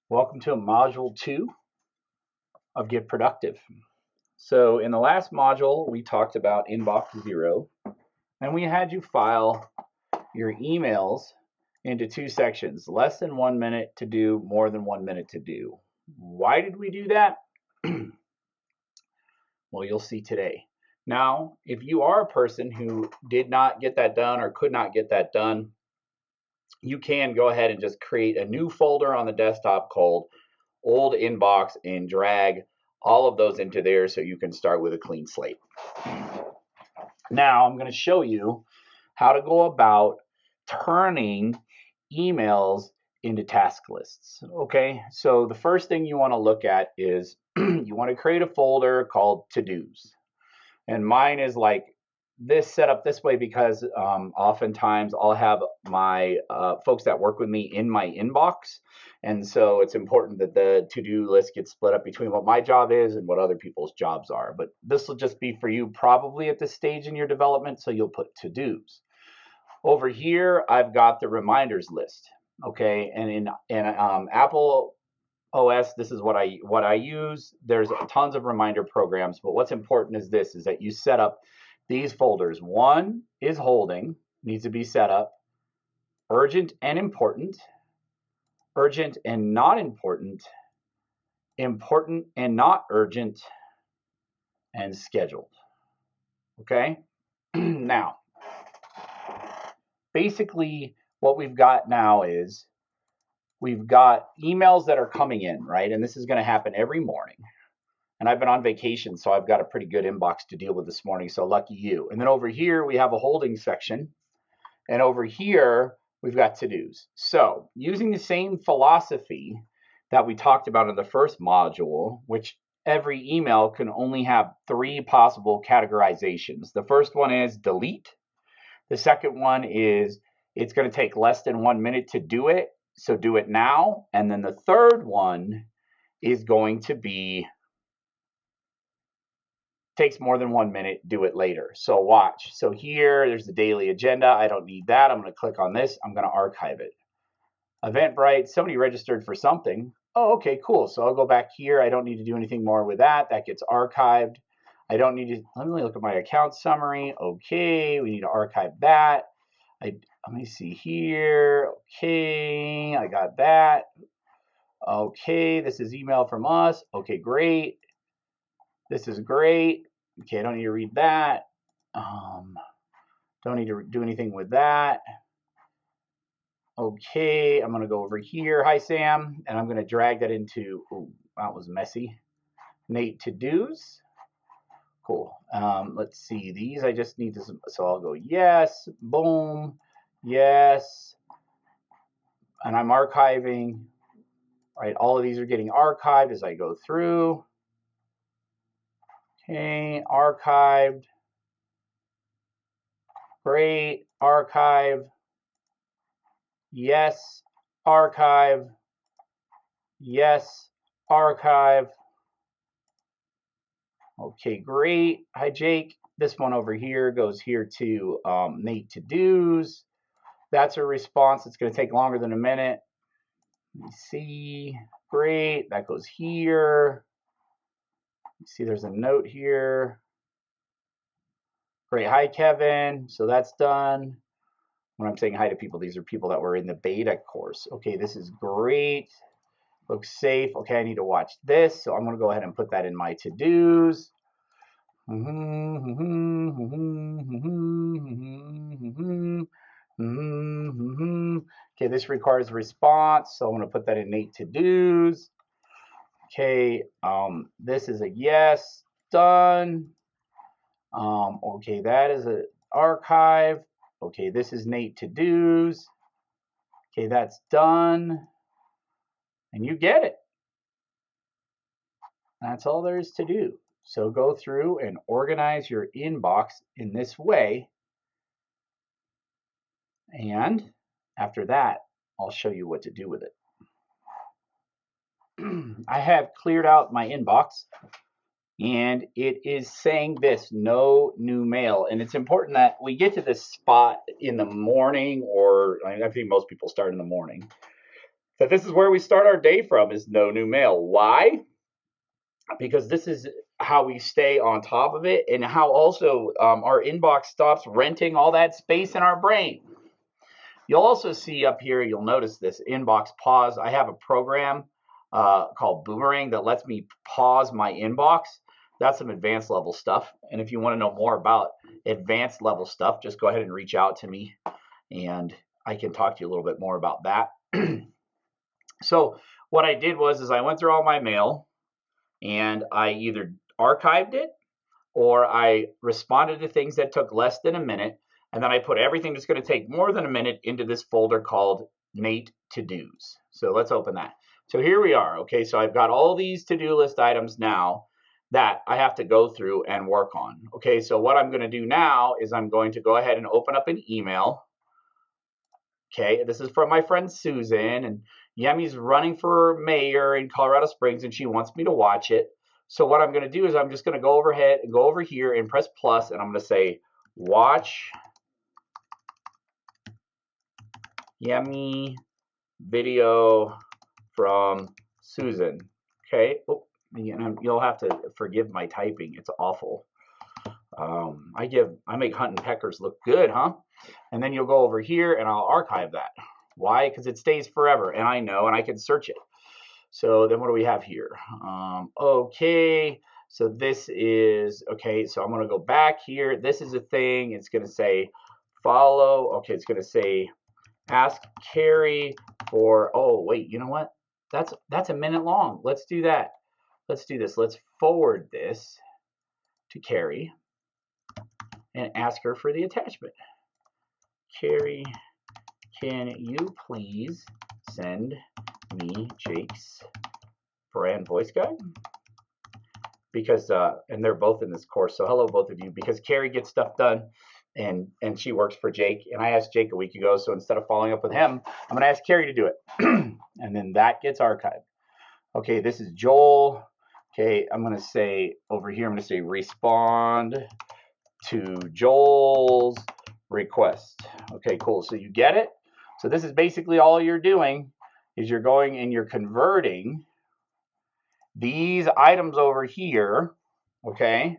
Welcome to Module 2 of Get Productive. So in the last module, we talked about Inbox Zero, and we had you file your emails into two sections, less than 1 minute to do, more than 1 minute to do. Why did we do that? Well, you'll see today. Now, if you are a person who did not get that done or could not get that done, you can go ahead and just create a new folder on the desktop called Old Inbox and drag all of those into there so you can start with a clean slate. Now I'm going to show you how to go about turning emails into task lists. Okay, so the first thing you want to look at is you want to create a folder called to-dos. And mine is like this set up this way because oftentimes I'll have my folks that work with me in my inbox. And so it's important that the to-do list gets split up between what my job is and what other people's jobs are. But this will just be for you probably at this stage in your development, so you'll put to-dos. Over here, I've got the reminders list. Okay, and in Apple OS, this is what I use. There's tons of reminder programs, but what's important is this, is that you set up these folders. One is holding, needs to be set up. Urgent and important, urgent and not important, important and not urgent, and scheduled. Okay? Now, basically what we've got now is we've got emails that are coming in, right? And this is going to happen every morning. And I've been on vacation, so I've got a pretty good inbox to deal with this morning, so lucky you. And then over here, we have a holding section. And over here, we've got to-dos. So using the same philosophy that we talked about in the first module, which every email can only have 3 possible categorizations. The first one is delete. The second one is it's going to take less than 1 minute to do it, so do it now. And then the third one is going to be takes more than 1 minute, do it later. So watch. So here, there's the daily agenda. I don't need that. I'm going to click on this. I'm going to archive it. Eventbrite, somebody registered for something. Oh, okay, cool. So I'll go back here. I don't need to do anything more with that. That gets archived. I don't need to, let me look at my account summary. Okay, we need to archive that. Let me see here. Okay, I got that. Okay, this is email from us. Okay, great. This is great. Okay, I don't need to read that. Don't need to do anything with that. Okay, I'm going to go over here. Hi, Sam. And I'm going to drag that into, ooh, that was messy. Nate to-dos. Cool. Let's see. These I just need to, so I'll go yes, boom, yes. And I'm archiving, right? All of these are getting archived as I go through. Okay, archived. Great, archive. Yes, archive. Yes, archive. Okay, great. Hi, Jake. This one over here goes here to Nate to-dos. That's a response. It's going to take longer than a minute. Let me see. Great. That goes here. You see there's a note here. Great. Hi, Kevin. So that's done. When I'm saying hi to people, these are people that were in the beta course. Okay, this is great. Looks safe. Okay, I need to watch this. So I'm going to go ahead and put that in my to-dos. Okay, this requires a response, so I'm going to put that in Nate to-dos. Okay, this is a yes, done. Okay, that is an archive. Okay, this is Nate to-dos. Okay, that's done. And you get it. That's all there is to do. So go through and organize your inbox in this way. And after that, I'll show you what to do with it. I have cleared out my inbox. and it is saying this: no new mail. And it's important that we get to this spot in the morning, or I think most people start in the morning, that this is where we start our day from, is no new mail. Why? Because this is how we stay on top of it, and how also our inbox stops renting all that space in our brain. You'll also see up here, you'll notice this inbox pause. I have a program called Boomerang that lets me pause my inbox. That's some advanced level stuff. And if you want to know more about advanced level stuff, just go ahead and reach out to me and I can talk to you a little bit more about that. So what I did was I went through all my mail and I either archived it or I responded to things that took less than a minute, and then I put everything that's going to take more than a minute into this folder called Nate To-Dos. So let's open that. So here we are. Okay, so I've got all these to-do list items now that I have to go through and work on. Okay, so what I'm going to do now is I'm going to go ahead and open up an email. Okay, this is from my friend Susan, and Yemi's running for mayor in Colorado Springs, and she wants me to watch it. So what I'm going to do is I'm just going to go overhead and go over here and press plus, and I'm going to say watch Yemi video from Susan. Okay. Oh, you'll have to forgive my typing. It's awful. I make Hunt and Peckers look good, huh? And then you'll go over here and I'll archive that. Why? Because it stays forever, and I know, and I can search it. So then what do we have here? Okay, so this is, okay, so I'm going to go back here. This is a thing. It's going to say follow. Okay, it's going to say ask Carrie for, oh, wait, you know what? That's a minute long. Let's do that. Let's do this. Let's forward this to Carrie and ask her for the attachment. Carrie, can you please send me Jake's brand voice guide? Because and they're both in this course, so hello both of you, because Carrie gets stuff done and she works for Jake, and I asked Jake a week ago, so instead of following up with him, I'm going to ask Carrie to do it. And then that gets archived. Okay, this is Joel. Okay, I'm going to say over here, I'm going to say respond to Joel's request. Okay, cool. So you get it? So this is basically all you're doing is you're going and you're converting these items over here, okay,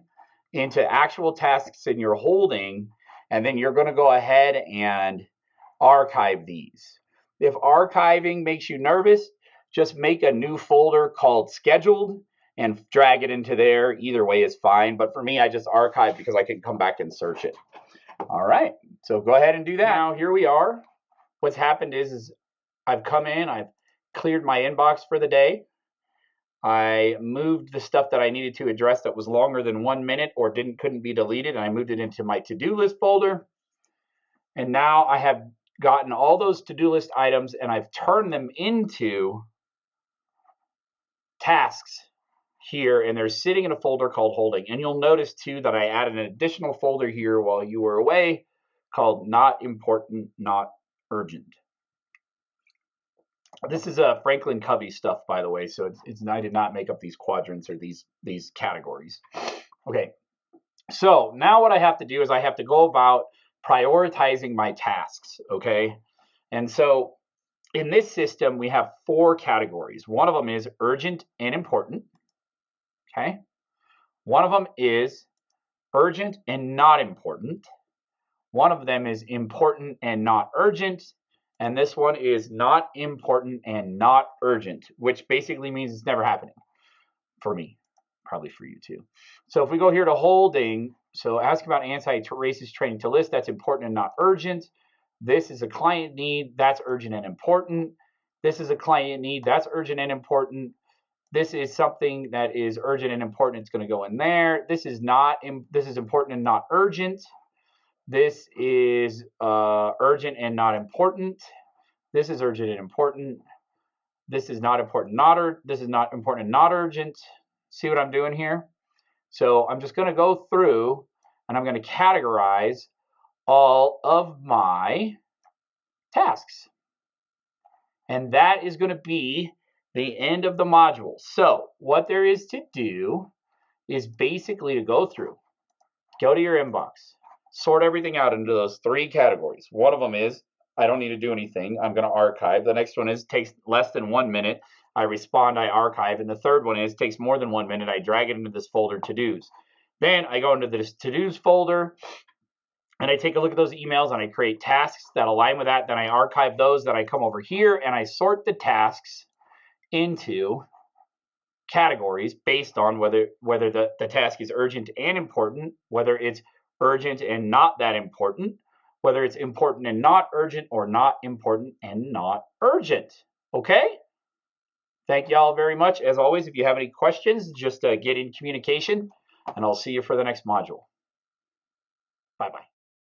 into actual tasks in your holding, and then you're going to go ahead and archive these. If archiving makes you nervous, just make a new folder called scheduled and drag it into there. Either way is fine, but for me, I just archive because I can come back and search it. All right, so go ahead and do that. Now here we are. What's happened is I've come in, I've cleared my inbox for the day. I moved the stuff that I needed to address that was longer than 1 minute or couldn't be deleted, and I moved it into my to-do list folder. And now I have gotten all those to-do list items and I've turned them into tasks here, and they're sitting in a folder called holding. And you'll notice too that I added an additional folder here while you were away called not important, not urgent. This is Franklin Covey stuff, by the way, so I did not make up these quadrants or these categories. Okay, so now what I have to do is I have to go about prioritizing my tasks, okay? And so in this system, we have 4 categories. One of them is urgent and important, okay? One of them is urgent and not important. One of them is important and not urgent. And this one is not important and not urgent, which basically means it's never happening for me, probably for you too. So if we go here to holding, so ask about anti-racist training to list, that's important and not urgent. This is a client need, that's urgent and important. This is a client need, that's urgent and important. This is something that is urgent and important, it's going to go in there. This is important and not urgent. This is urgent and not important. This is urgent and important. This is not important, this is not important and not urgent. See what I'm doing here? So I'm just going to go through and I'm going to categorize all of my tasks. And that is going to be the end of the module. So what there is to do is basically to go through, go to your inbox, sort everything out into those 3 categories. One of them is, I don't need to do anything, I'm going to archive. The next one is, takes less than 1 minute, I respond, I archive. And the third one is, takes more than 1 minute, I drag it into this folder, to-dos. Then I go into this to-dos folder, and I take a look at those emails, and I create tasks that align with that. Then I archive those. Then I come over here, and I sort the tasks into categories based on whether the task is urgent and important, whether it's urgent and not that important, whether it's important and not urgent, or not important and not urgent. Okay? Thank you all very much. As always, if you have any questions, just get in communication, and I'll see you for the next module. Bye-bye.